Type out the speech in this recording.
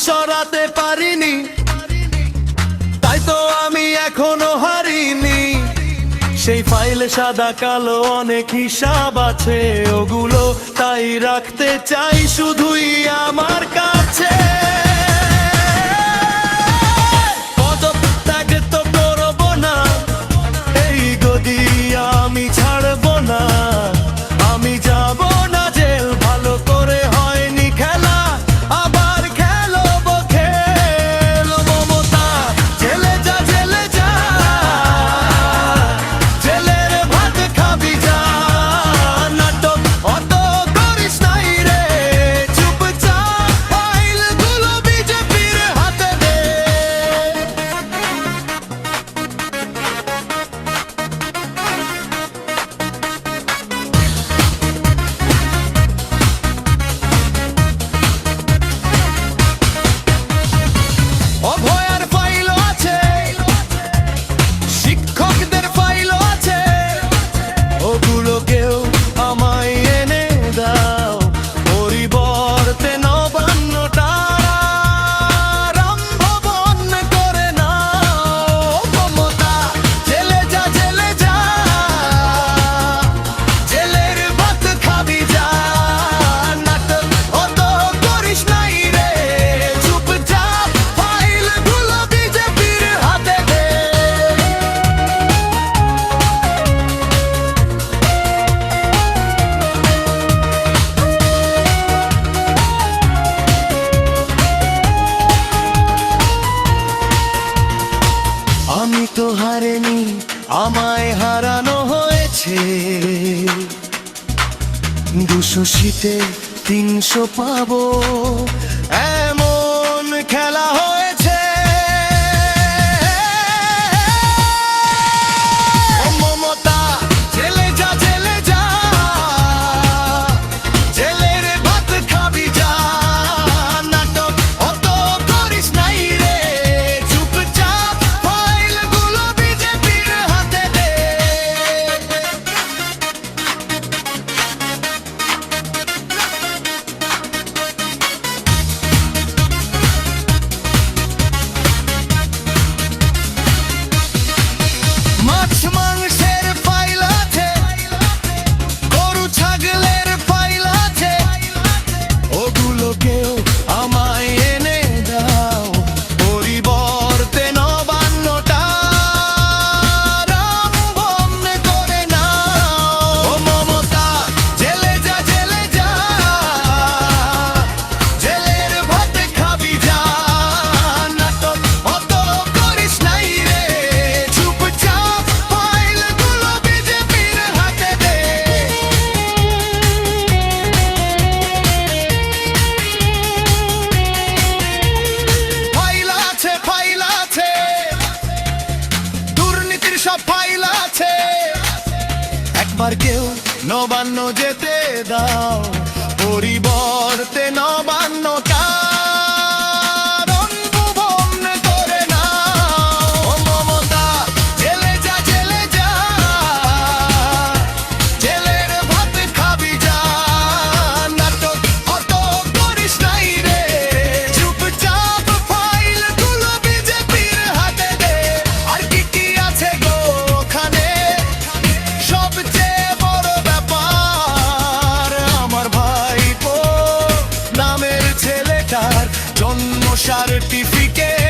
সরাতে পারিনি, তাই তো আমি এখনো হারিনি। সেই ফাইলে সাদা কালো অনেক হিসাব আছে, ওগুলো তাই রাখতে চাই শুধুই আমার কাছে। পদত্যাগ তো করবো না, এই গদি আমি ছাড়বো না। আমি যাব না জেল, ভালো করে হয়নি খেলা, আবার খেলবো খেল। মমতা জেলে যা, জেলে যা, জেলের ভাত খাবি যা। নাটক অত করিস নাই রে, চুপচাপ ফাইলগুলো বিজেপির হাতে দে। অভয়ার ফাইলও আছে, শিক্ষকদের ফাইলও আছে, ওগুলোকেও আমায় এনে দাও। পরিবর্তে নবান্নটা রামভবন করে নাও। মমতা জেলে যা, জেলে যা, জেলের ভাত খাবি যা। নাটক অত করিস নাই রে, চুপচাপ ফাইলগুলো বিজেপির হাতে দে। আমি তো হারিনি, আমায় হারানো হয়েছে। 200 শীতে 300 পাবো, এমন খেলা হয়েছে। ও মমতা জেলে যা, জেলে যা, জেলের ভাত খাবি যা। নাটক অত করিস নাই রে, চুপচাপ ফাইলগুলো বিজেপির হাতে দে। মাছ মাংসের ফাইল আছে, গরু ছাগলের ফাইল আছে, ওগুলোকেও আমায় এনে দাও। পরিবর্তে নবান্নটা রামভবন করে নাও। ও মমতা জেলে যা, জেলে যা, জেলের ভাত খাবি যা। নাটক অত করিস নাই রে, চুপচাপ ফাইলগুলো বিজেপির হাতে দে। ফাইল আছে, ফাইল আছে, দুর্নীতির সব ফাইল আছে। একবার কেউ নবান্ন যেতে দাও, পরিবর্তে নবান্ন কারণ ভুবন করে নাও। ও মমতা জেলে যা, জেলে যা, জেলের ভাত খাবি যা। নাটক অত করিস নাই রে, চুপচাপ ফাইলগুলো বিজেপির হাতে দে। আর কি কি আছে গো ওখানে, সবচেয়ে বড় ব্যাপার আমার ভাইপো নামের ছেলেটার জন্ম সার্টিফিকেট।